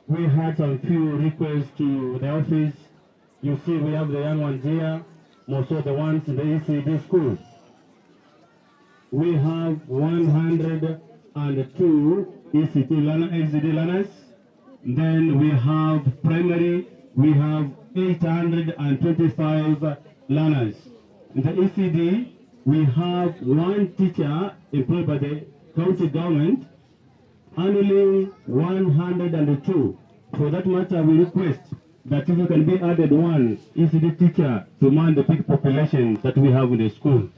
we had some few requests to the office. You see, we have the young ones here, most of the ones in the ECD school. We have 102 ECD learners. Then we have primary, we have 825 learners. In the ECD, we have one teacher employed by the county government, only 102. For that matter, we request that if you can be added one ECD teacher to man the big population that we have in the school.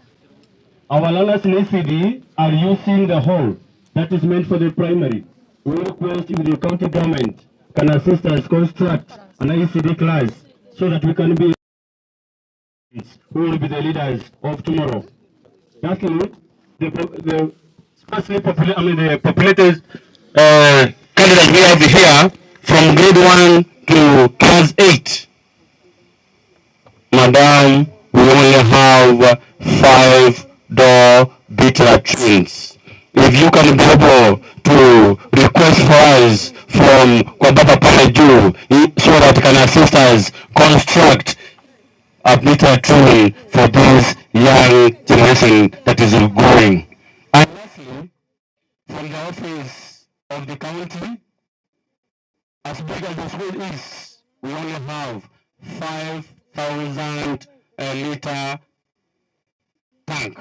Our learners in ECD are using the hall that is meant for the primary. We request if the county government can assist us construct an ECD class so that we can be who will be the leaders of tomorrow. Lastly, the sparsely populated candidates we have here from grade 1 to class 8. Madam, we only have 5 door beater trains. If you can be able to request for us from Kwababa Paleju so that can assist us construct a beater train for this young generation that is growing. And lastly, from the office of the county, as big as the school is, we only have 5,000 liter tank.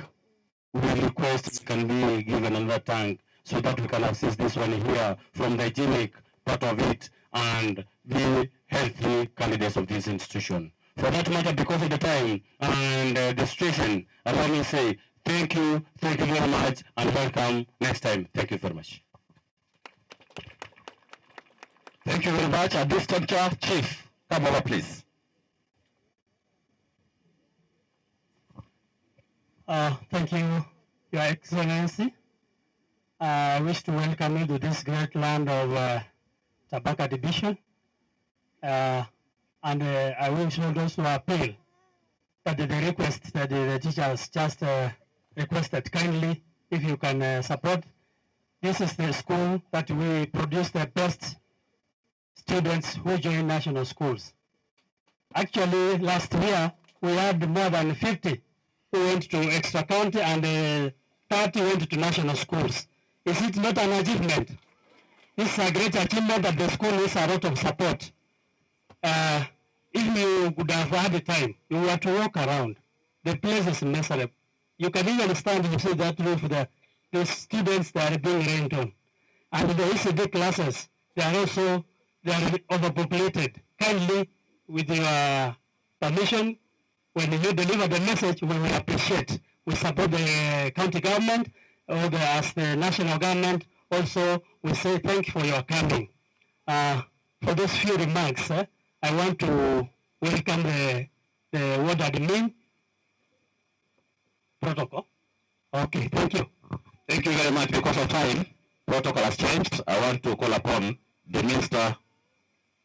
We request can be given another tank so that we can assist this one here from the hygienic part of it and the healthy candidates of this institution. For that matter, because of the time and the situation, allow me to say thank you very much, and welcome next time. Thank you very much. Thank you very much. At this juncture, Chief, come over, please. Thank you, Your Excellency. I wish to welcome you to this great land of Tabaka Division. And I wish also appeal that the request that the teachers just requested kindly, if you can support. This is the school that we produce the best students who join national schools. Actually, last year, we had more than 50 who went to extra county and 30 went to national schools. Is it not an achievement? This is a great achievement that the school needs a lot of support. If you could have had the time, you were to walk around. The place is miserable. You can even stand and see that roof, the students that are being rained on. And the ECD classes, they are overpopulated. Kindly, with your permission, when you deliver the message, we will appreciate. We support the county government, as the national government. Also, we say thank you for your coming. For those few remarks, I want to welcome the ward admin protocol. Okay, thank you. Thank you very much. Because of time, protocol has changed. I want to call upon the minister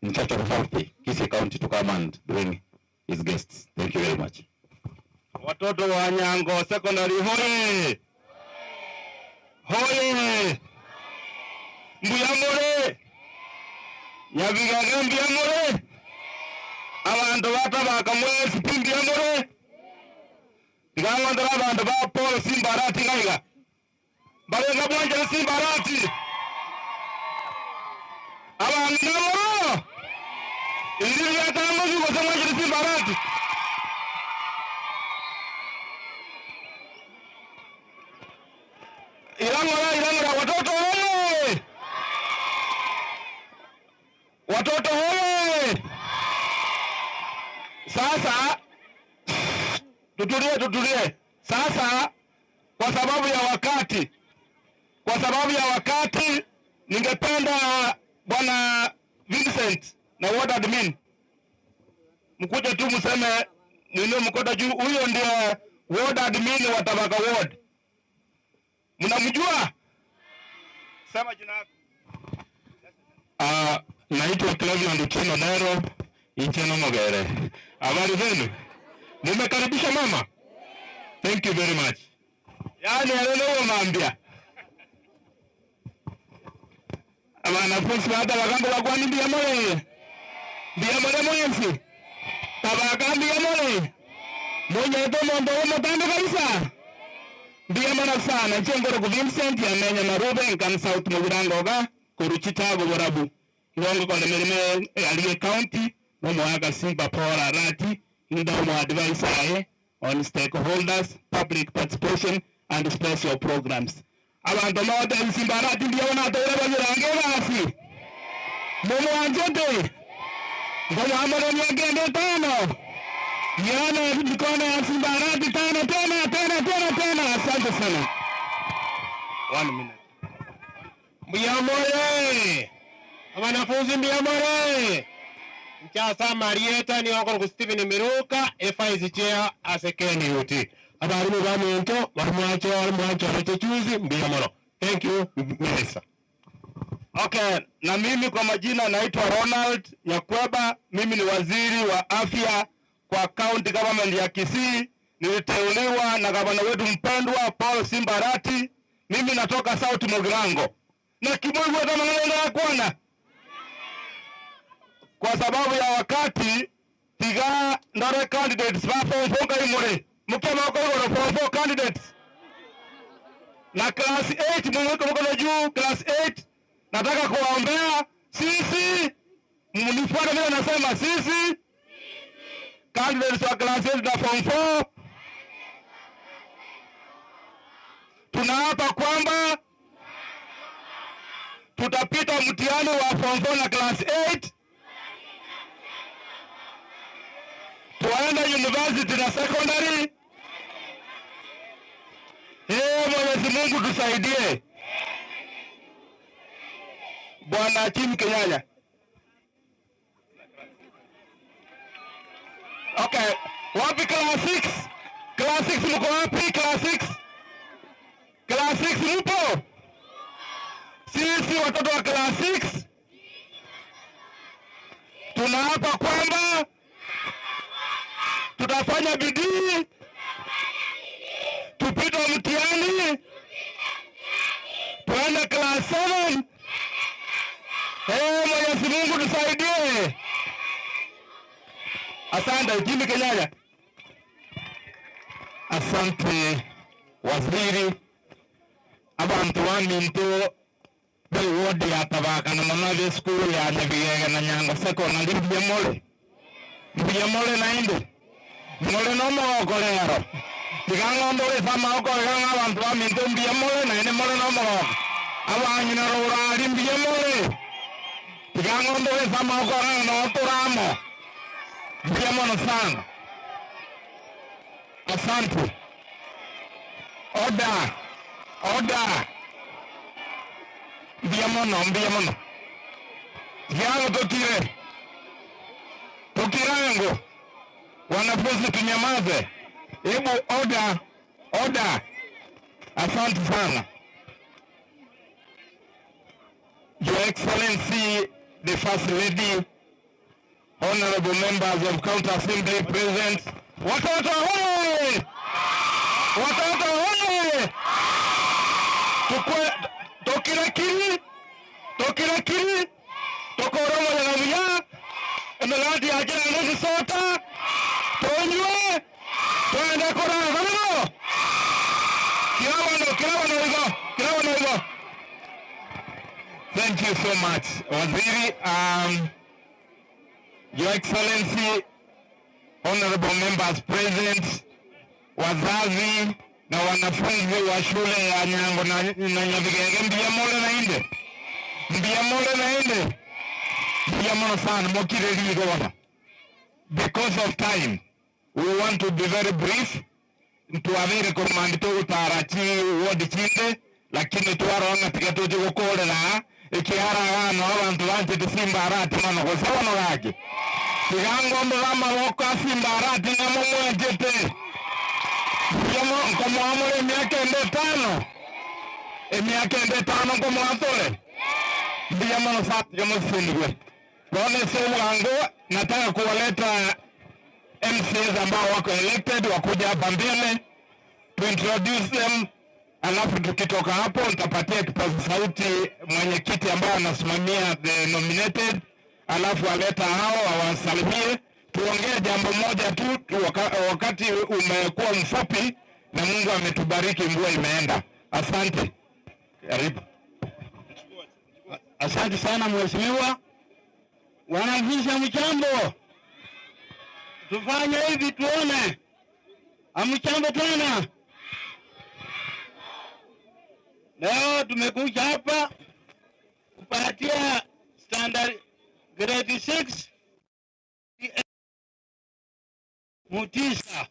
in charge of health, Kisii County, to come and bring his guests. Thank you very much. Watoto wa Nyango Secondary hoye! Hoye! Mbuyamure! Nyabigaga mbuyamure! Abantu batabaka mwezi mbuyamure! Tigangondera abantu ba Paul Simba rati ngaiga. Balenga bwanje Simba rati. Abantu namo! Ili yatanga zuko samanje Simba rati. Irangora watoto hoye! Watoto hoye! Sasa tutulie. Sasa kwa sababu ya wakati ningependa Bwana Vincent na ward admin mkuje tu mseme mwinue mkono juu. Huyo ndio ward admin wa Tabaka ward. Mnamjua? Sema jina lako. Naitwa Cleveland Uchino Nero, Incheno Mogere. Habari zenu? Nimekaribisha mama. Thank you very much. Yaani leo maambia. wanafunzi hata wagambo wagwani Biamole mwenzi Tabaka Biamole mwenye tomo motando kabisa Biamana sana chengoro ku Vincent ya menya marube nkan South Mugirangoga kuruchitago borabu Ngongo kwa merime aliye county Momo aga Simba Pora Rati Indomo advisor on stakeholders, public participation and special programs. Abantu mote Simba Rati ndio wanatoa bazirange basi. Momo anjote. Ngomo amoro nyagende tano. Yana mikono ya Simba Rati tena. Asante sana. 1 minute. Biamole. Wanafunzi Biamole. Mchasa Marieta ni wako Stephen Miruka FIZ chair asekeni yote. Abarimu bamento barumwacho rechechuzi Biamolo. Thank you Minister. Okay, na mimi kwa majina naitwa Ronald Nyakweba, mimi ni waziri wa afya kwa county government ya Kisii. Niliteuliwa na gavana wetu mpendwa Paul Simba Rati. Mimi natoka South Mugirango. Na kiboi wote maneno ya kuona. Kwa sababu ya wakati tiga ndore candidates wafonga imore mkema wako wako 4 candidates na class 8 mko juu class 8 nataka kuwaombea sisi mnifuate vile nasema sisi candidates wa class 8 na form 4 tunaapa kwamba tutapita mtihani wa form 4 na class 8 tuenda university na secondary. Mwenyezi Mungu tusaidie. Bwana Tim Kenyanya. Okay, wapi class 6? Class 6 mko wapi class 6? Class 6 mpo? Sisi watoto wa class 6 tunaapa kwamba tutafanya bidii tupite mtihani tuende class 7. Mwenyezi Mungu tusaidie. Asante Jimmy Kenyanya. Asante waziri abantu baminto wodi ya Tabaka na mama school ya Nabigega na Nyango secondary Biamole na inde Mole no mo golero. Tigango ndore sama oko ganga abantu baminto Biamole na ine mole no mo. Abanyina rora Biamole. Tigango ndore sama oko ganga no turamo. Biamole sana. Asante. Order. Biamono. Yango Tukirango. Wanafunzi tunyamaze. Hebu order. Asante sana. Your Excellency, the First Lady, honorable members of County Assembly present. Watoto hoye! Tokirakiri, tokoromo ya namuya, emeladi ajena nusu sota, tonywe, tuende korana, kamino! Kirawano higo. Thank you so much, Waziri. Your Excellency, honorable members present, wazazi na wanafunzi wa shule ya Nyango na Nyabigege, Biamole na inde. Biamole sana, mokireli gona. Because of time, we want to be very brief. Tuavere komandito utarachi wodi chinde, lakini tuwaronga tikatoje gukore na ikiara hano abantu banje Simba Rati mano ko sawono gake. Tigango mbama woko Simba Rati na mumwejete. Biamole como amore miaka 5. Miaka 5 como atole. Biamole sasa jamosinwe. Bwana wangu nataka kuwaleta MCs ambao wako elected wakuja hapa mbele to introduce them alafu tukitoka hapo nitapatia kipaza sauti mwenyekiti ambaye anasimamia the nominated, alafu aleta hao awasalimie, tuongee jambo moja tu wakati umekuwa mfupi na Mungu ametubariki, mvua imeenda. Asante. Karibu. Asante sana mheshimiwa. Wanafunzi mchambo. Tufanye hivi tuone. Amchambo tena. Leo tumekuja hapa kupatia standard grade 6 mutisa,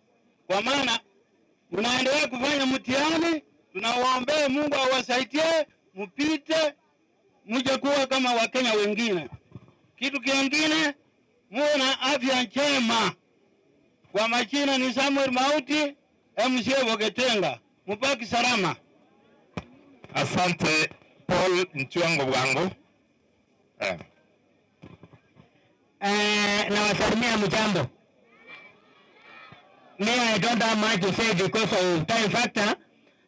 kwa maana mnaendelea kufanya mtihani. Tunawaombea Mungu awasaidie mpite mje kuwa kama Wakenya wengine. Kitu kingine, muwe na afya njema. Kwa majina ni Samuel Mauti, MCA Bogetenga. Mubaki salama. Asante Paul Nchwango Bwango. Na wasalimia mjambo. I don't have much to say because of time factor.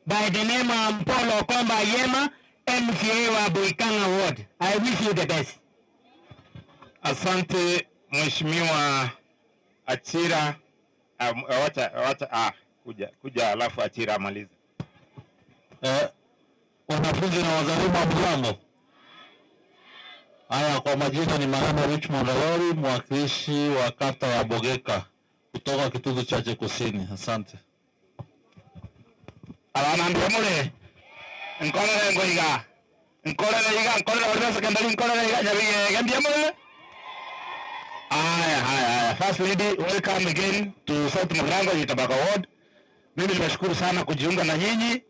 By the name of Paul Okomba Yema, MCA wa Boikanga Ward. I wish you the best. Asante Mheshimiwa Achira. Kuja alafu Achira amalize. Wanafunzi na wazalimu wa mjambo. Haya, kwa majina ni Marama Richmond Lori, mwakilishi wa kata ya Bogeka kutoka Kitutu Chache Kusini. Asante. Abana ndio mule. Nkolele ngoiga. Nkolele wale secondary nkolele iga nyabiye ndio mule. Haya. First lady, welcome again to South Mugrango Tabaka Ward. Mimi nimeshukuru sana kujiunga na nyinyi.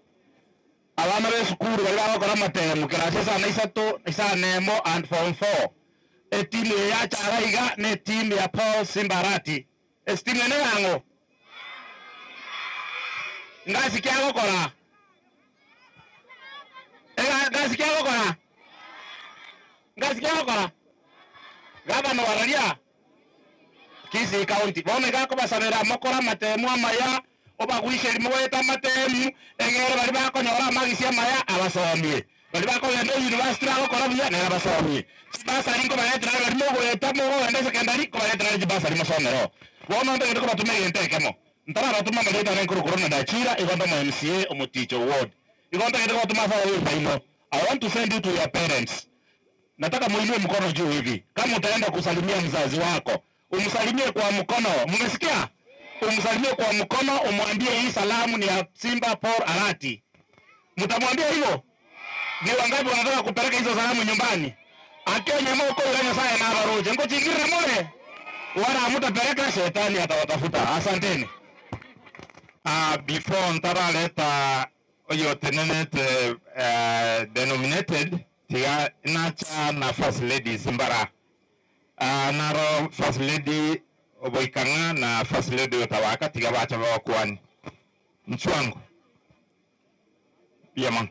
Abana be sukuru bali bakora matemu kirase sana isa nemo and form 4. Timu ya Charaiga ne timu ya Paul Simbarati. Timu ne yango. Ngasikia gukora. Ngasikia gukora. Gavana wararia. Kisi county. Bome gako basabera mokora matemu amaya. Obaguishe limweta matemu engere bali bakonyora magisia maya abasomie bali bakoyenda university bakora buya na abasomie basa ringo bayetra bali mogweta mo ende secondary ko bayetra basa limo somero wono ndege ko batumege ntekemo ntara batuma maleta nenkuru corona dachira igondo mo MCA omuticho ward igondo ngende ko tuma fa wewe baino. I want to send you to your parents. Nataka muinue mkono juu hivi kama utaenda kusalimia mzazi wako umsalimie kwa mkono. Mmesikia? Umsalimie kwa mkono, umwambie hii salamu ni ya Simba Paul Arati. Mtamwambia hivyo? Ni wangapi wanataka kupeleka hizo salamu nyumbani? Akiwa nyama uko ile saa na baroje. Ngo chingire mole. Wala mtapeleka shetani atawatafuta. Asanteni. Before ntaraleta oyo tenenete denominated tiga nacha na first lady Simbara. Naro first lady Oboikanga na first lady Tabaka tiga bacha wa kwani. Nchwango. Yaman.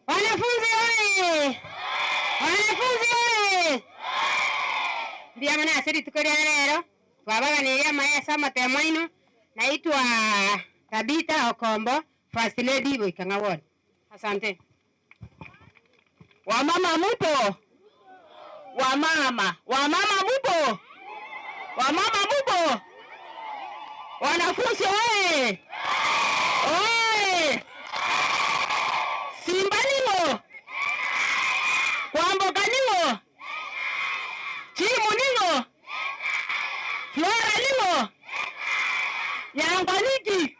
Wanafunzi oye! Wanafunzi oye! Ndia mana asiri tukoria lero. Twabaga ni ya maya sama temoino. Naitwa Tabita Okombo, first lady Boikanga Ward. Asante. Wamama mupo? Wamama mupo? Wamama mupo? Wanafunzi oye! Oye! Simba ningo? Kwamboka ningo? Chimu ningo? Flora ningo? Nyangwaniki?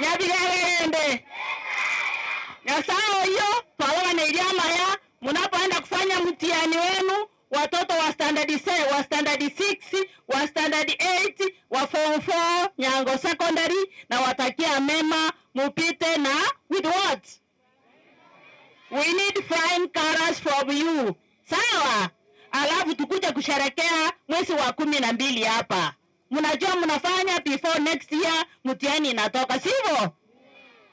Nyabigarende? Nyasao hiyo, twawaga na iliama ya, munapoenda kufanya mtihani wenu, watoto wa standard 6, wa standard 8, wa form 4, Nyango secondary, na watakia mema, mupite na with what? We need flying colors from you. Sawa? Alafu tukuja kusherekea mwezi wa 12 hapa. Mnajua mnafanya before next year mtihani inatoka, sivyo?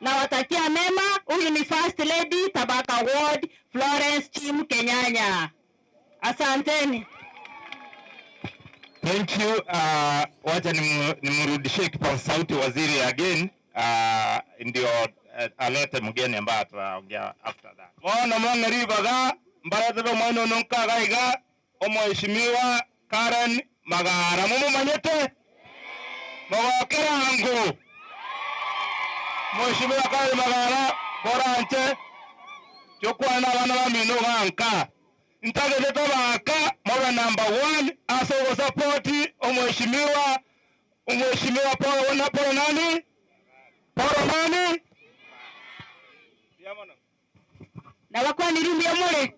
Na watakia mema. Huyu ni first lady Tabaka Ward, Florence Chim Kenyanya. Asanteni. Thank you. Wacha nimrudishie kipaza sauti waziri again. Ndio alete mgeni ambaye ataongea after that. Mwana mwangari baga mbaratero mwana nonka gaiga omheshimiwa Karen Magara mumu manyete mwakera angu mheshimiwa Karen Magara boranche chokwana bana bamino ganka ntagete Tabaka mwa number 1 aso support omheshimiwa Paul nani na bakwa nirimbia mure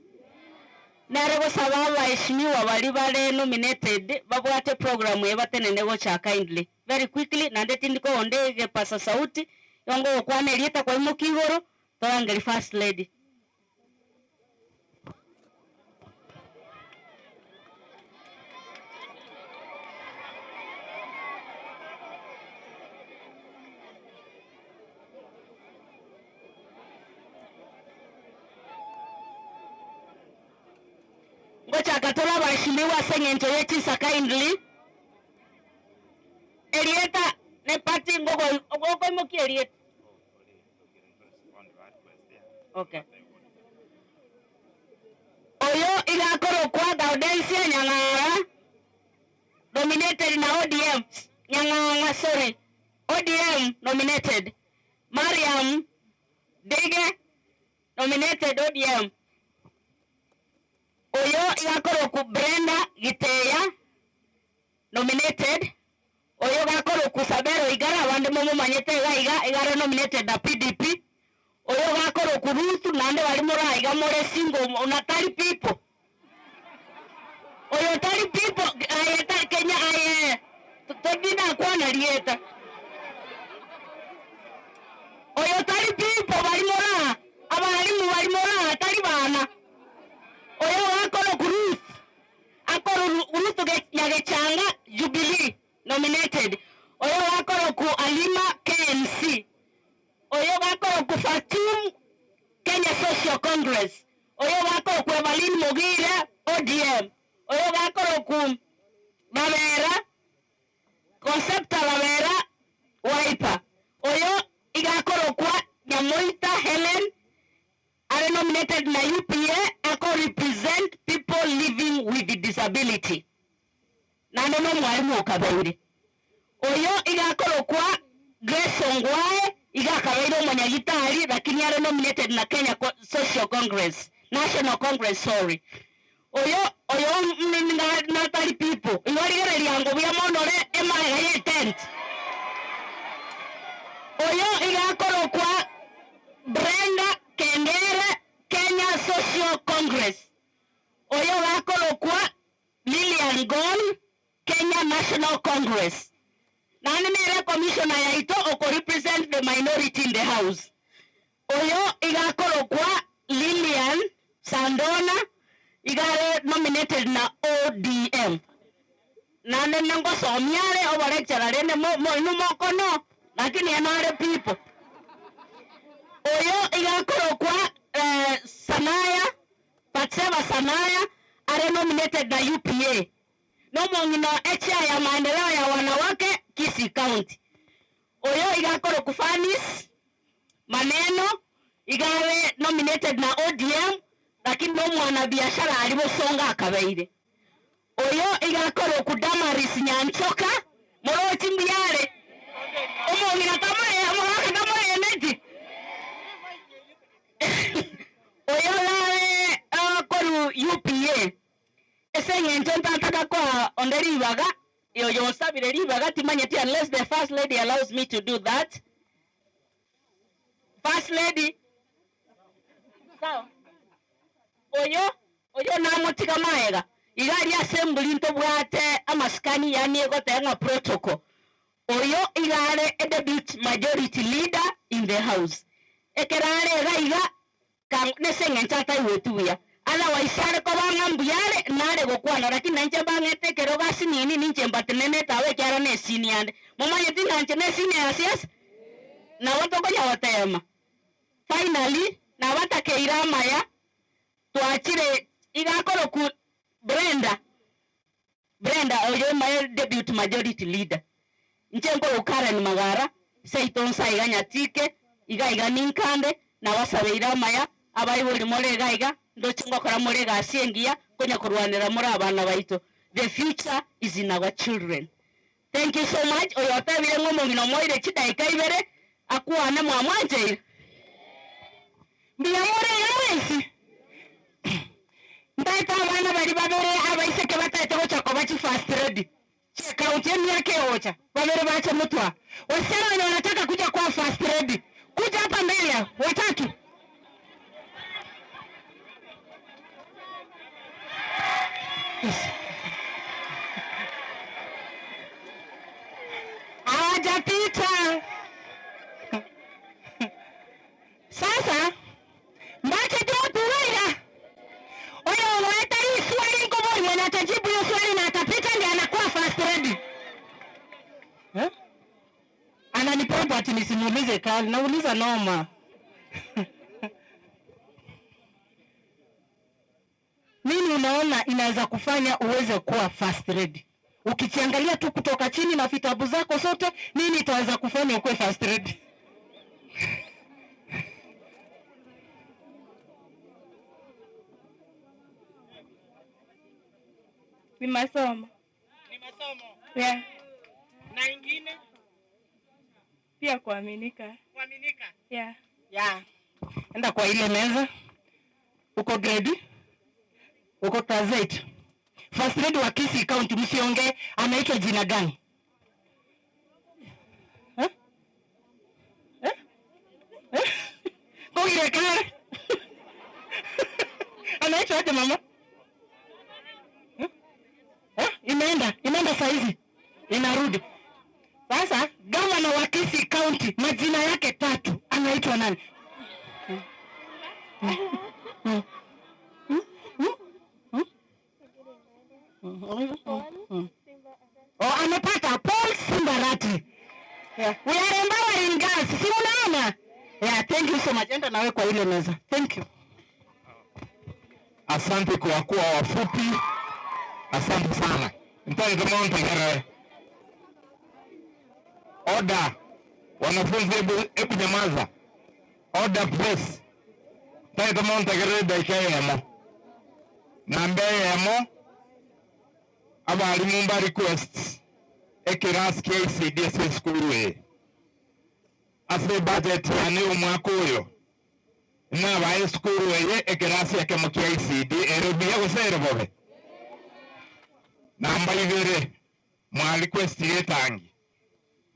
narego saba abaheshimiwa bali bale nominated babwate program yebatenene gocha kindly very quickly nande tindiko ondege pasa sauti yongo kwane lieta kwa imukigoro torangeli first lady. Ngocha katola baheshimiwa sengento yetisa kindly Elieta ne party ngogo imoki Elieta. Okay. Oyo igakoro kwa Gaudensia Nyang'ara nominated na ODM Nyang'ara sorry ODM nominated Mariam Dege nominated ODM. Oyo igakoro ku Brenda Giteya nominated. Oyo gakoro ku Sabero Igara wande momo manyete igara nominated na PDP. Oyo gakoro ku Ruth nande wali mora iga more single na 30 people. Oyo 30 people ayeta Kenya todina kwa na lieta. Oyo 30 people wali mora abalimu wali mora 30 bana. Oyo gakoro ku Ruth akoro Ruth Nyagechanga Jubilee nominated. Oyo gakoro ku Alima KNC. Oyo gakoro ku Fatum Kenya Social Congress. Oyo gakoro ku Evelyn Mogira ODM. Oyo gakoro ku Bavera Concepta Bavera Wiper. Oyo igakoro ku Nyamoita Helen are nominated na UPA ako represent people living with disability. Nano mwalimu okabaire. Oyo igakoro kwa Grace Ongwae igakabaire mwenyagitari lakini are nominated na Kenya Social Congress, National Congress sorry. Oyo na 30 people. Iwarigere liango bya mondore ema tent. Oyo igakoro kwa Brenda Kengere Kenya Social Congress. Oyo gakoro kwa Lilian Gon Kenya National Congress. Nani mere commissioner ya ito oko represent the minority in the house. Oyo igakoro kwa Lilian Sandona igare nominated na ODM. Nani nango somiare over lecture rene moko no lakini anare people. Oyo igakoro kwa Sanaya Patseva Sanaya are nominated na UPA. Nomongino HR ya maendeleo ya wanawake Kisii County. Oyo igakoro ku Fanis Maneno igare nominated na ODM lakini no mwana biashara alibosonga akabaire. Oyo igakoro ku Damaris Nyanchoka moro chimbiare. Omongino tamoye neti. Oyo lawe koru UPA. Esenye ntantaka kwa onderi baga yo sabire ribaga timanyeti unless the first lady allows me to do that. First lady. Sawa. Oyo namutika maega. Igari assembly ntobwate amaskani yani egotenga protocol. Oyo igare a deputy majority leader in the house. Ekerare gaiga kan nesenge ntata wetuya. Ala waisare ko bangambuyare nare gokwana lakini nanje bangete kero gasi nini ninje mbatenene tawe kyara ne senior mumanyeti nanje ne senior yes na wato ko yawatema finally na watakeira maya tuachire igakoro ku Brenda Brenda oyo my deputy majority leader. Nchengo ukara ni magara seitonsa iganya tike iga ninkande na wasabeira maya abari buri more gaiga ndochengo kora more gasengia konya kurwanira muri abana baito. The future is in our children. Thank you so much. Oyo tabire ngomo ngino moire chida ikaibere akuane mwamwanje. Mbiya more yamwisi. Ndaita abana bari babere abaise ke bataite gocha bachi fast ready. Cheka uteni yake ocha. Babere bache mutwa. Wasichana wenye wanataka kuja kwa fast ready. Kuja hapa mbele watatu. Hawajapita. Sasa mbache tu tuwaya. Oyo unaita hii swali ngomoni mwenye atajibu hiyo swali na atapita ndiye anakuwa fast ready. Ananipopa ati nisimuulize kali, nauliza noma. Nini unaona inaweza kufanya uweze kuwa fast ready? Ukichiangalia tu kutoka chini na vitabu zako zote, nini itaweza kufanya ukuwe fast ready? Ni masomo. Ni masomo. Yeah. Na ingine? Pia kuaminika. Kuaminika? Yeah. Yeah. Enda kwa ile meza. Uko grade? Uko class 8. First grade wa Kisii County msionge anaitwa jina gani? Kwa ile kale. Anaitwa aje mama? Imeenda saa hizi. Inarudi. Sasa gavana wa Kisii County majina yake 3 anaitwa nani? Oh, amepata Paul Simba. Yeah. We are empowering girls. Si unaona? Yeah, thank you so much. Enda nawe kwa ile meza. Thank you. Asante kwa kuwa wafupi. Asante sana. Mtani tumonte kere. Order. Wanafunzi ebu nyamaza. Order please. Mtani tumonte kere daika yemo. Nambe yemo. Abalimu mba requests. Ekirasi KCDS school we. Ase budget ya ni umwaka uyo. Na bae school we ekirasi ya kemo KCD. Erubiya gusere bobe. Namba ibere mwa request yetangi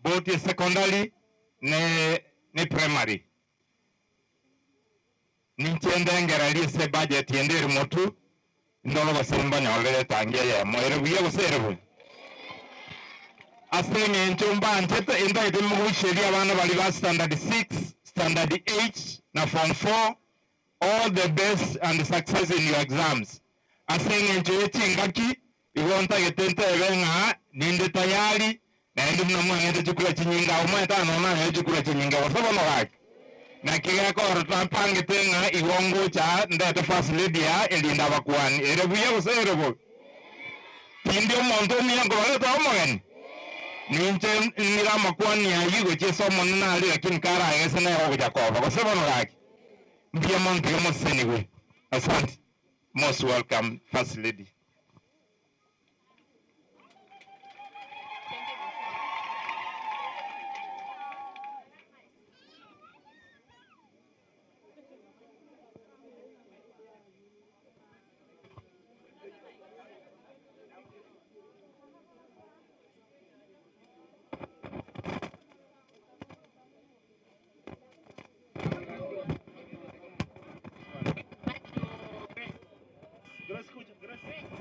both secondary ne primary ninchende ngerali se budget yendere motu ndolo basemba nyolere tangi ya mwere biye guserebo asenge nchomba ntete enda idemu wisheria abana bali ba standard 6 standard 8 na form 4 all the best and success in your exams asenge nchoeti ngaki igonta getente ebenga ninde tayari na ndi mna ngende chukula chinyinga umeta nona ngende chukula chinyinga wasobo no haki na kiga ko rota pange tenga igongo cha ndete first lady ya elinda bakwani erebuye userebo tindio mondo miyango wale to mogen ninche nira makwani ya yigo cheso monna ali lakini kara yese na rogo jakoba wasobo no haki mbia monto yo moseniwe asante most welcome first lady. Gracias.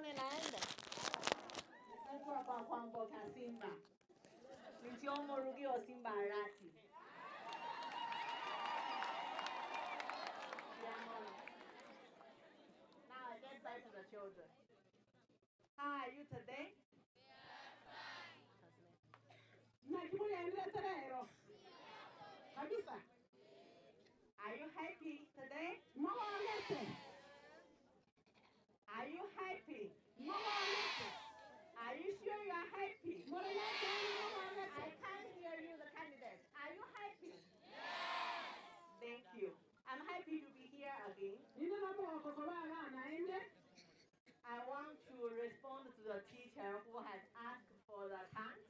nione naenda. Nikuwa kwa kwambo ka Simba. Nitiomo rugio Simba arati. Now I get back to the children. How are you today? Are you happy today? Are you happy? Are you sure you are happy? I can't hear you, the candidates. Are you happy? Yes. Thank you. I'm happy to be here again. I want to respond to the teacher who has asked for the tanks.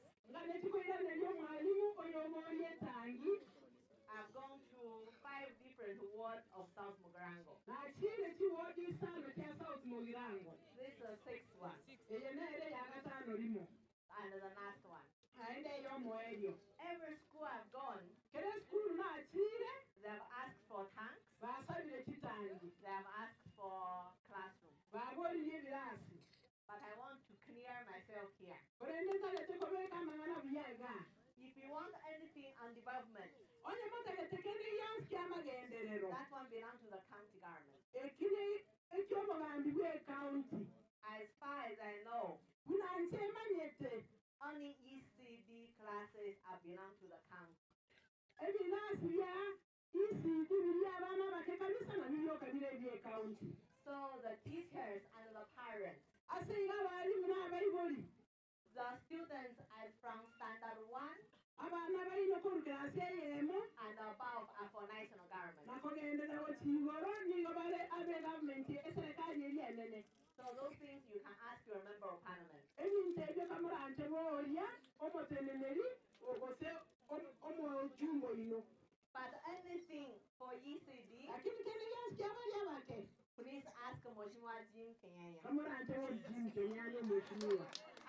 I've gone to 5 different wards of South Mugirango. This is the 6th one. And the last one. Every school I've gone, they've asked for tanks. They have asked for classrooms. But I want to clear myself here. If you want anything on development, that one belongs to the county government. As far as I know, only ECD classes are belong to the county. So the teachers and the parents, the students are from standard 1 and above are for national government. So those things you can ask your member of parliament. But anything for ECD, please ask Mheshimiwa Jim Kenyanya.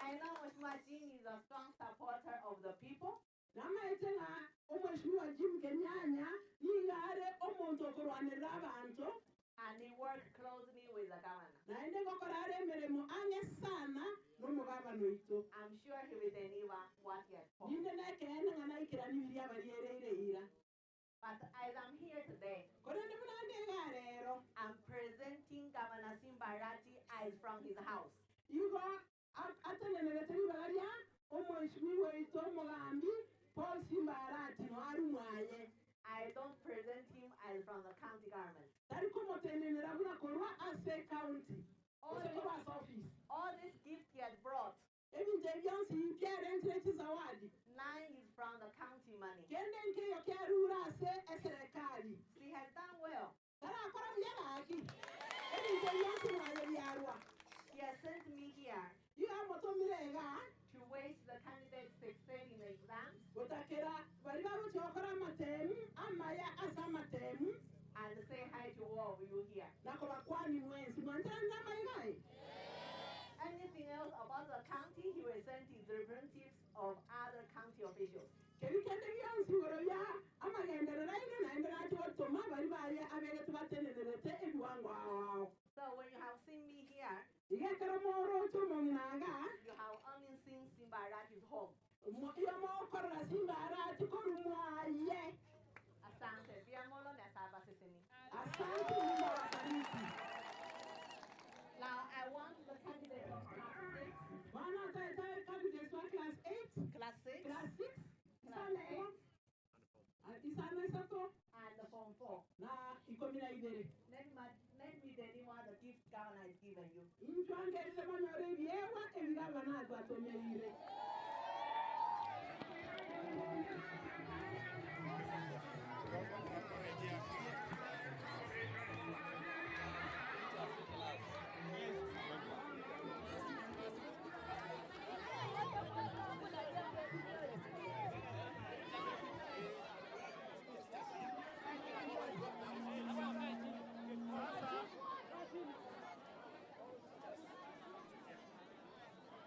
I know Mheshimiwa Jim is a strong supporter of the people. And he worked closely with the governor. I'm sure he will deliver what he has promised. But as I'm here today, I'm presenting Governor Simba Arati as from his house. I don't present him as from the county government. All this gift he has brought, 9 is from the county money. She has done well. He has sent me here to waste the candidates succeed in the exams and say hi to all of you here. Anything else about the county, he will send his representatives of other county officials. So when you have seen me here, you have only seen Simba Arati's home. Asante, biamolo na saba sisini. Now I want the candidates of class 6. Class 6. Class 6. Class 8. And the form 4. Let me deliver the gift governor has given you.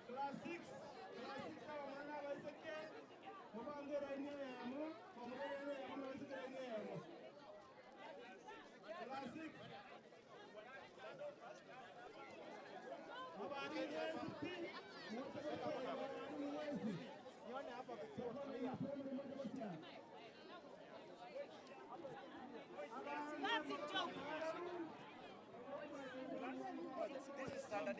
Class 6. This is standard.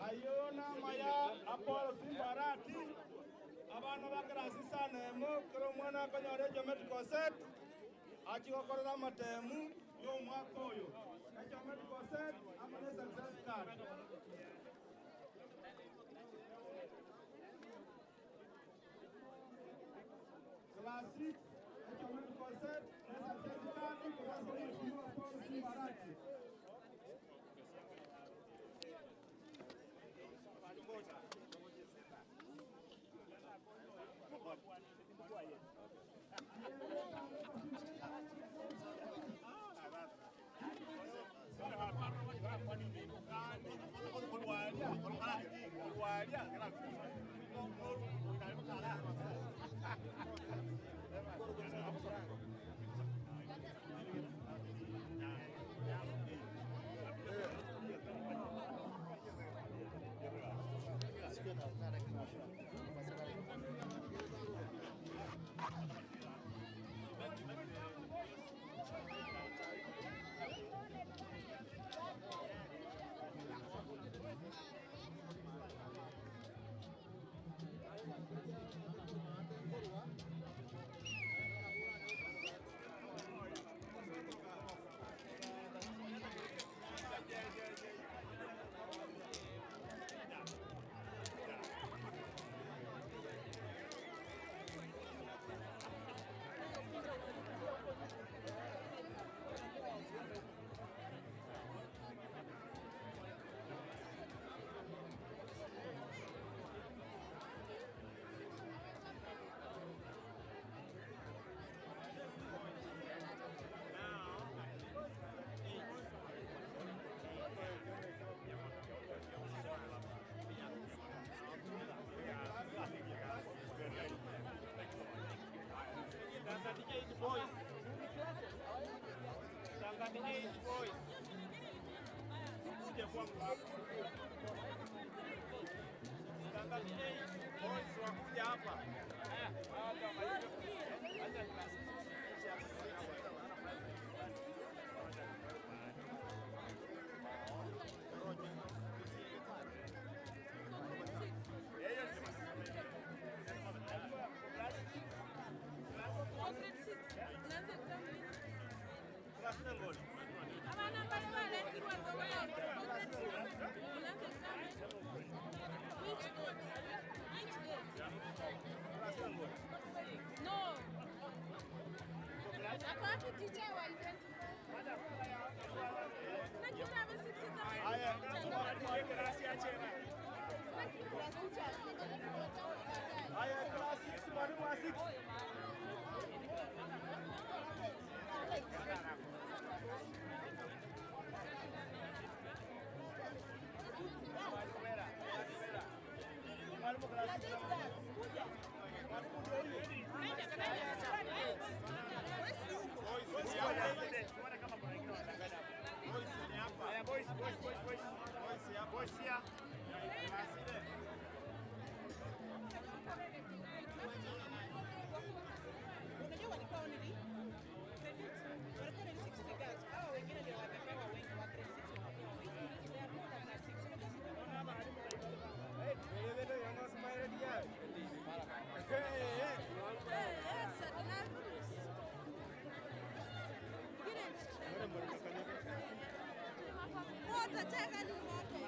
Ayona maya Apollo Simba rati abana bakarasi sana mo kero mwana kanyore geometrical set achikokorera matemu yo mwaka oyo geometrical set amane success card class 6 geometrical set success card kwa sababu Apollo Simba rati No. Nataka teacher wa event. Na kita ame 60. Haya, tuweke rasi ya chema. Haya, class 6 mwalimu wa 6. Mwalimu class 6. Mwalimu unajua walikuwa only walikuwa ni 60 girls. Hao wengine ndio wamepewa wengi wa grade 6 wamepewa wengi. They are more than class 6. Unajua si tunaona hapa hadi ndio yana smile dia. Sasa tunarudi. Wote tega ni wote.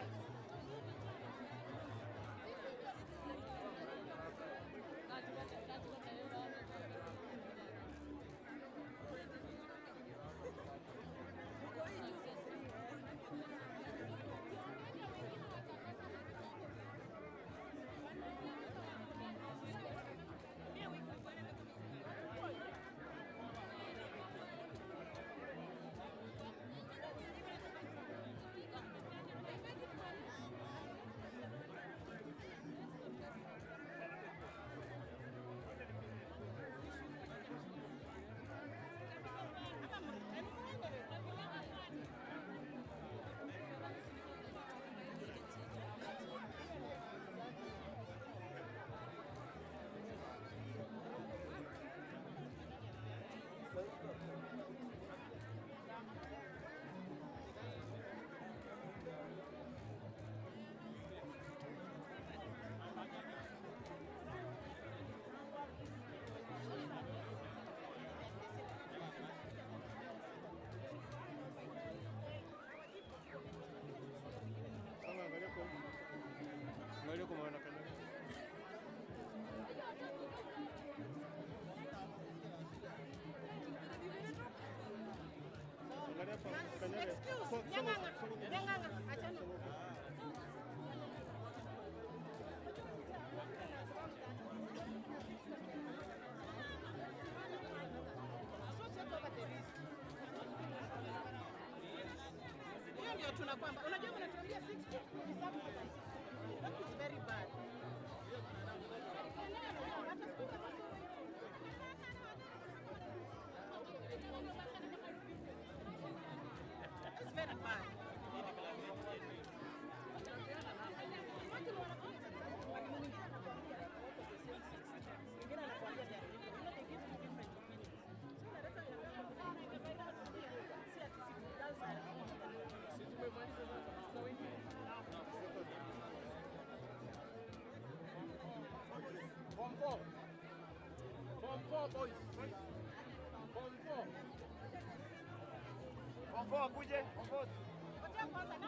Hiyo ndio tunakwamba. Unajua mnatuambia 60 hesabu hata 60. That is very bad. It's very bad. Form 4. Form 4, boys. Form 4. Form 4, akuje. Form 4.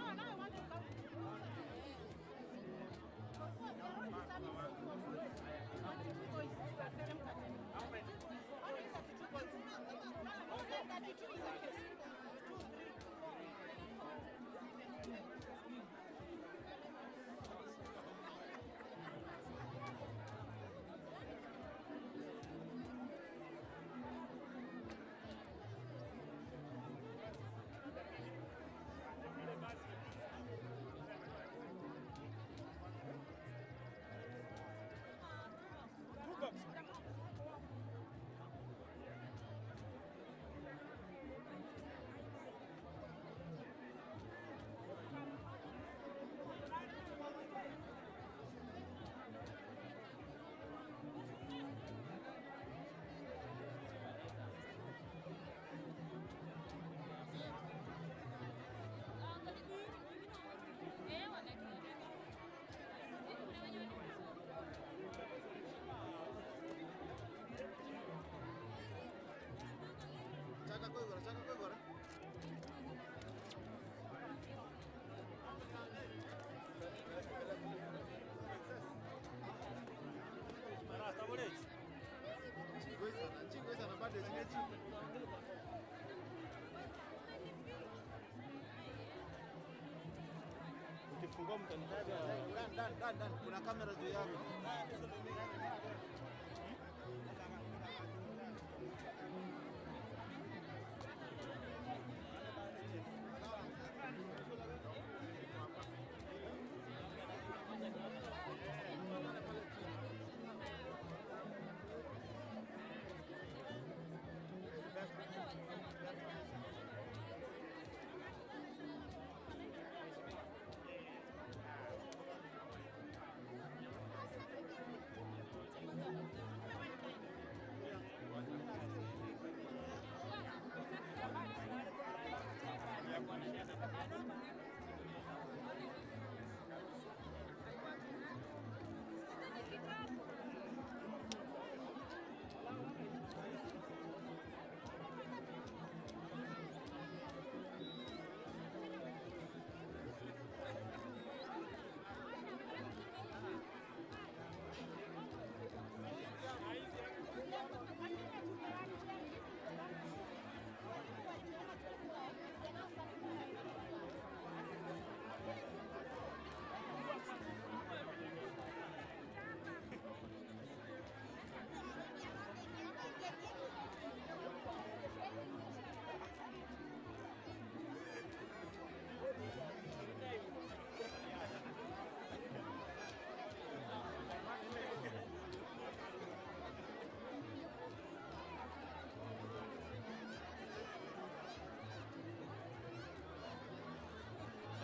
Ukifungua mtanikaja ndani kuna kamera juu yako.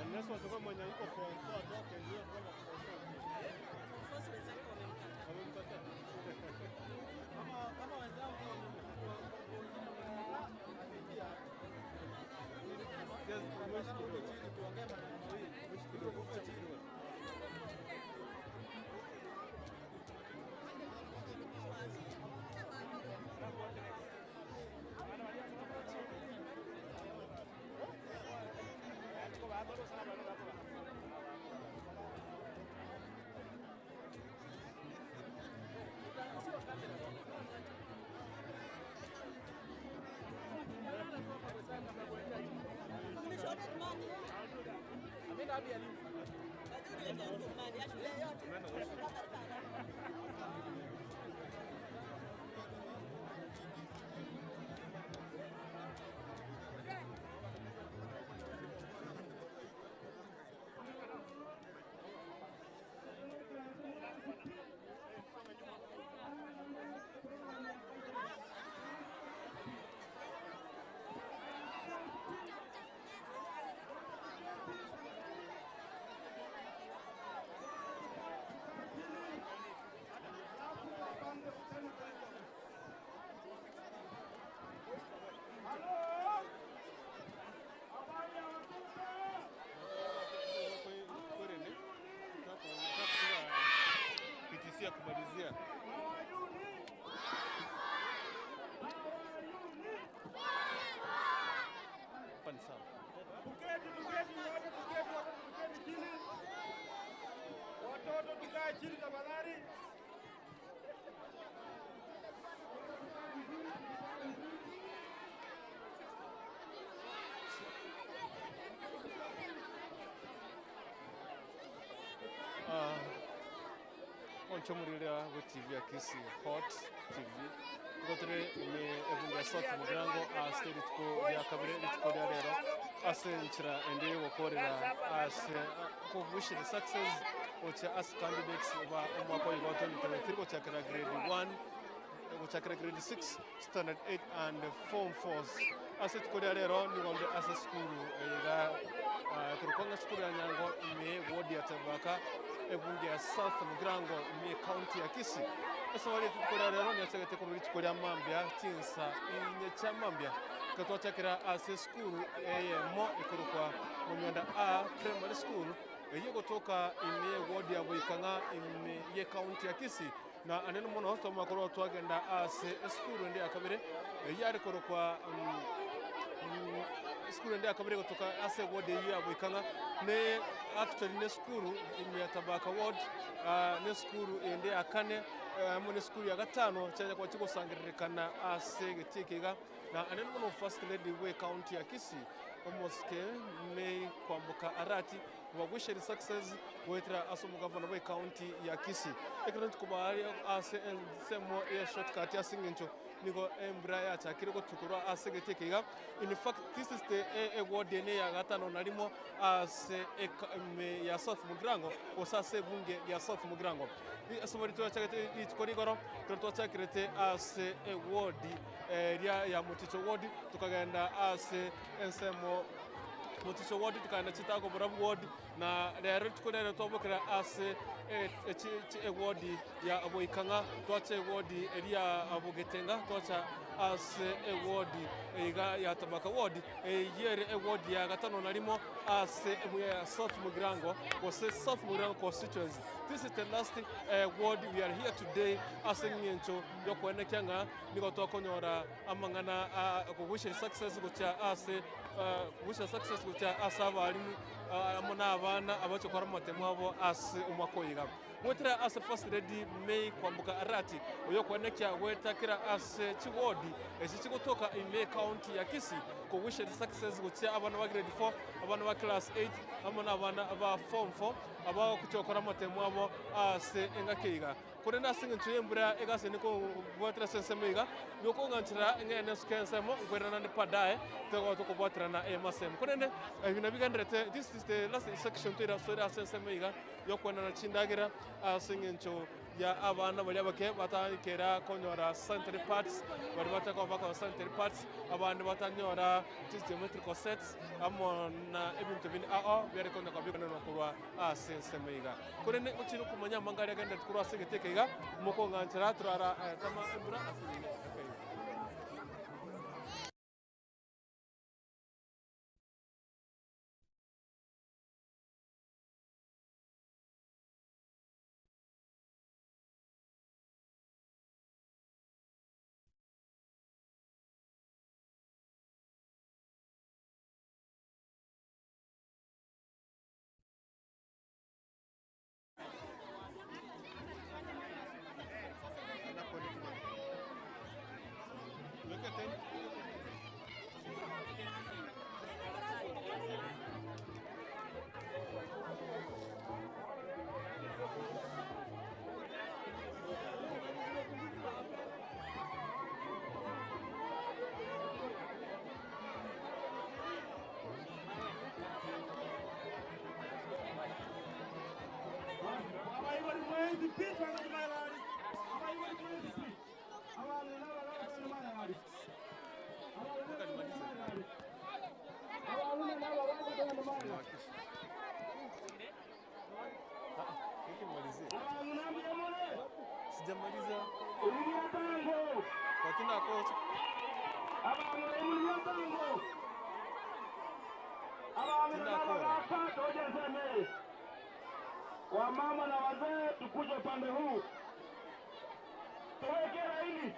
Unless watakuwa mwenye yuko form 4 atoke ndio kwenda form 4. Sasa wenzake wamemkataa. Kama wenzangu wameingia. Yes, promotion huko chini tuongee maneno mawili. Mwisho kidogo huko chini. Nimeshaona pitisia kumalizia. Hapa ni sawa. Watoto tukae chini tafadhali. Onchomurira we TV ya Kisi Hot TV. Kotre me ebunga sot mugango a state ko ya kabire ko ya rero ase nchira ende wokorera ase ko wish the success ocha as candidates ba umwako yigoto ni ko chakra grade 1 ko chakra grade 6 standard 8 and form 4s ase ko ya rero ni ngombe ase school era kurukonga school ya nyango me wodi ya Tabaka ebunge ya South Mugrango me county ya Kisi. Esa wali tukola rero ni achagete ko muri tukola mambya tinsa inye cha mambya katwa chakira ase school mo ikurukwa munyonda a primary school eye kutoka ime ward ya Buikanga ime ye county ya Kisi na anene mono to makoro twagenda ase school ndi akabire eye ari kurukwa school ndi akabire kutoka ase ward ya Buikanga ne actually ne school ime Tabaka ward ne school ndi akane mune school ya gatano cyane kwa kiko sangiririkana ase gitikiga na anene muno first lady we county ya Kisi omoske me kwambuka arati wagwisheri success wetra aso mugavana we county ya Kisi ekranti kubari ase semo ya shortcut ya singincho niko embra ya chakire ko tukura ase gitikiga in fact this is the ward ne ya gatano narimo ase ya South Mugrango osase bunge ya South Mugrango asubari twachakete ikorigoro twachakirete ase ward ya Muticho ward tukagenda ase ensemo Muticho ward tukana chitako Burabu ward na rero tukonera twabokera ase ward ya Aboikanga twache ward ya Abogetenga twacha ase ward ya Tabaka ward yere ward ya gatano narimo ase ya South Mugrango kose South Mugrango constituency. This is the last ward we are here today asenyencho yokwene kyanga niko twakonyora amangana ko wish success gocha ase wish success gocha asaba ali amona abana abachokora matemo abo ase umwakoyiga mwetra ase first lady May kwambuka arati oyokwene kya wetakira ase chiwodi echichikotoka ime county ya Kisi ko wish success gocha abana ba grade 4 abana ba class 8 amona abana ba form 4 aba kuchokora matemo abo ase engakeiga kurenda singintu yembura egase niko bwatra sensemiga yoko ngantira ngene skensemo kwerana ndi padae to bwatra na emasem kurende binabigandrete. This is the last section to ira sora sensemiga yoko na chindagira singintu ya abana bali abake batakera konyora sanitary parts bali bataka baka sanitary parts abandi batanyora geometrical sets amona ebintu bini bere kono kabika no kurwa sensemiga kurende ukiri kumanya mangari agenda kurwa segetekega moko ngantira turara tama embura asini. Sijamaliza. Lakini ako wamama na wazee tukuje upande huu tuweke laini.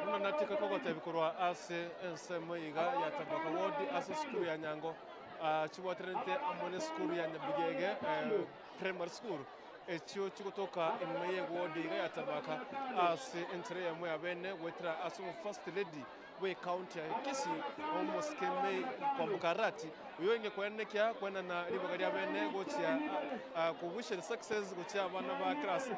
Muna natika kogote bikorwa ase ensemo iga ya Tabaka ward ase skuru ya Nyango chiwaterente amone skuru ya Nyabigege primary school ekyo kikutoka emeye ward iga ya Tabaka ase entre ya mwe abene wetra ase first lady we county ya Kisi almost keme kwa mukarati uyenge kwenekya kwena na libagari abene gochya ku wish success gochya abana ba class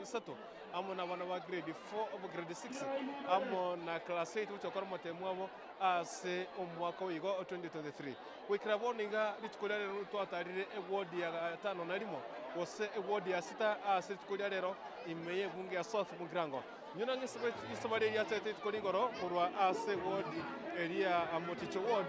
isato amo na abana ba grade 4 obo grade 6 amo na class 8 uchokora motemu abo ase omwaka wigo 2023 wikiraboniga litukolere twatarire eward ya 5 na limo wose eward ya 6 ase tukolere imeye bunge ya South Mugrango nyona ngisabari ya tete tukoligoro kurwa ase ward area amoticho ward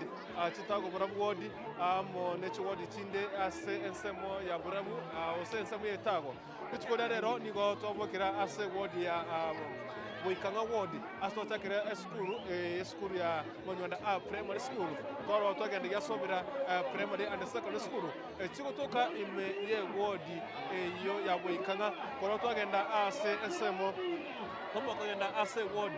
chitago buramu ward amo necho ward chinde ase ensemo ya buramu ose ensemo yetago tukolero nigo tobokera ase ward ya Boikanga ward astotakira school ya Monywanda primary school toro togende gasomera primary and secondary school chikotoka ime ye ward yo ya Boikanga koro togenda ase ensemo komo kogenda ase ward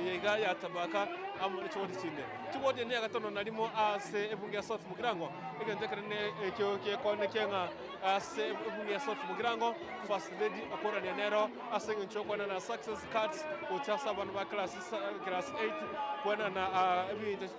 yega ya Tabaka amone chwodi chinde chwodi ne agatono nalimo ase ebunge ya South Mugirango egendekerene ekyo kone kenga ase ebunge ya South Mugirango first lady okora nenero ase nchoko na success cards uchasa banu ba class 8 kwana na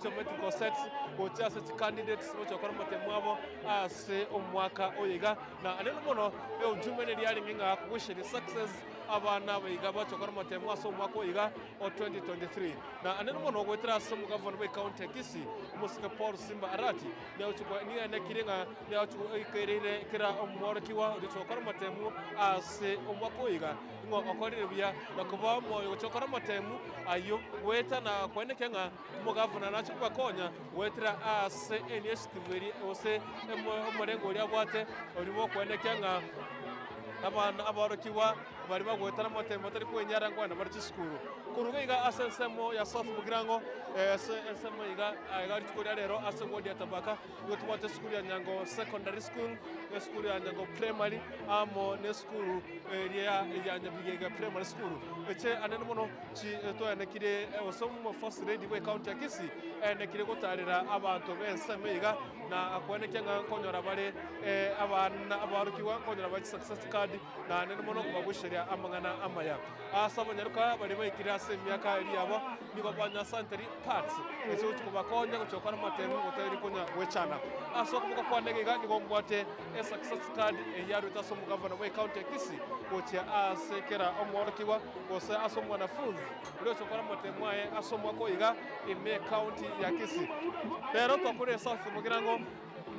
geometrical sets uchasa candidates uchokora matemwabo ase omwaka oyiga na aneno mono ojumene lyali nginga wish success abana biga bachokora matemu aso mwako iga o 2023 na aneno mono gwetera asomu governor we county Kisi musika Paul Simba arati ne uchukwa ni ane kirenga ne uchukwa ikerere kira omworokiwa uchokora matemu ase omwako iga ngo okorire bya nakuba moyo uchokora matemu ayo weta na kwenekenga mu governor na chukwa konya wetera ase initiative ose omorengo lya bwate oliwo kwenekenga abana aborokiwa bari bagwetana matemo tari kwenyara ngwana bari chiskuru kurugiga asensemo ya South Mugirango asensemo iga agari tukuri rero asengodi ya Tabaka yo tumate skuru ya Nyango secondary school ya skuru ya Nyango primary amo ne skuru ya Nyabigega primary school eche anene mono chi to yanekire osomo first lady we county ya Kisi enekire gotarira abantu bensemo iga na akwenekenga konyora bare abana abarukiwa konyora ba success card na anene mono kubagushiria amangana amaya asaba nyaruka bari bayikira ase myaka iri abo nigo banya Sanitary parts eso tukubakonya guchokana matemu gutari konya wechana aso kubuka kwanegega nigo mbwate success card yaru taso mu governor we county Kisi gochya ase kera omworokiwa gose aso mwanafunzi ule chokana matemu aye aso mwako iga ime county ya Kisi pero tokure South Mugirango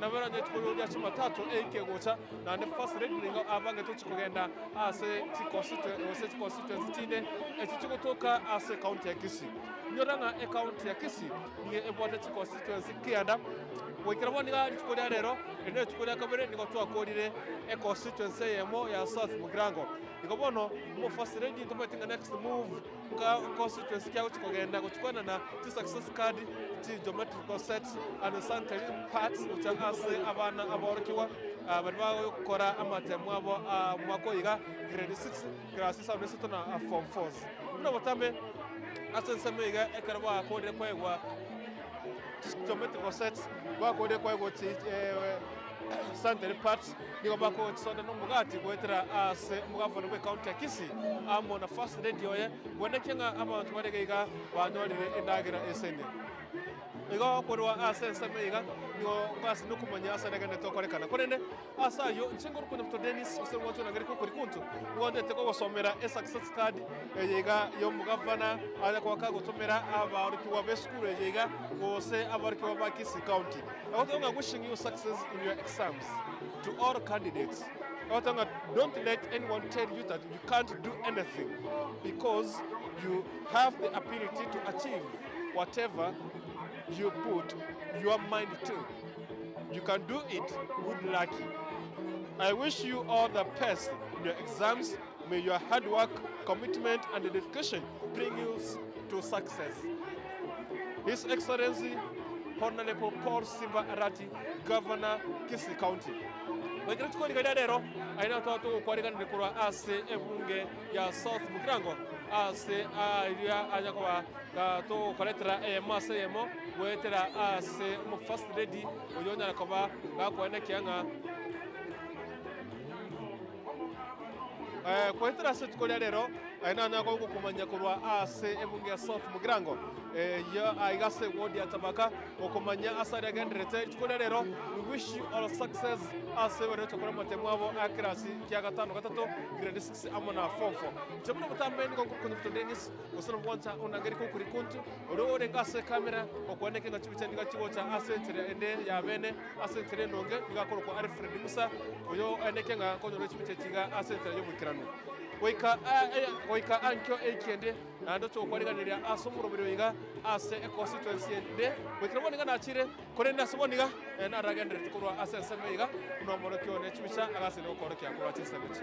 nabera nje tukuri ya chuma tatu eke gocha na ne first lady ningo abange tukugenda ase constituency tinde ekitukutoka ase county ya Kisi nyoranga county ya Kisi ni ebwate constituency kianda wikiraboni ga tukuri rero ene tukuri kabere ningo twakorire constituency yemo ya South Mugirango ikobono mo first lady tumetinga next move ka constituency kya tukugenda gutukwana na success card geometrical sets and sanitary parts uchangase abana aborokiwa bari bakora amatemu abo mwako iga grade 6 class 7 na form 4 no botambe asenseme iga ekarwa akode kwegwa geometrical sets bakode kwegwa sanitary parts nigo bako tsonda no mugati gwetera ase mugavana we county Kisi amo na first lady oye bonekenga abantu baregega banyorire endagira esene nigo korwa asense meiga nigo basi nukumanya asanaga netokorekana korende asayo nchingoro kuna mto Dennis use watu na gariko kuri kuntu wonde teko gosomera success card yega yo mugavana ala kwa kago tumera abaruki wa beskuru yega gose abaruki wa Kisi county I want to wishing you success in your exams to all candidates Don't let anyone tell you that you can't do anything, because you have the ability to achieve whatever you put your mind to. You can do it. Good luck. I wish you all the best in your exams. May your hard work, commitment, and dedication bring you to success. His Excellency Honorable Paul Simba Arati, Governor, Kisii County. Wekera tukoni kadadero aina toto kwarigana nikura ase ebunge ya South Mugirango ase area ajakwa to koletra mase yemo wetera ase mu first lady oyonya nakoba gakwene kianga kwetera se tukolia lero aina nako kumanya kurwa ase ebunge ya South Mugirango ya aigase ward ya Tabaka okumanya asari agendrete tukolia lero. We wish you all success ase were to kurama temwabo akrasi kya gatano gatatu grade 6 amona fofo jabuna mutambe ngo kuntu Dennis usana bwanta unangari ko kuri kuntu oro ngase kamera okwaneke nga chibicha ndiga chibocha asentere ende ya bene asentere ndonge ngakoro ko Alfred Musa oyo eneke nga konyo chibicha chiga asentere yo mukirano Oika ankyo ekende ando to kwariganira asomuro biroyiga ase constituency ende wekiraboniga nachire korenda soboniga na ragendere tukurwa ase semeiga no morokyo ne chibisha agase no korokya kurwa chisemechi.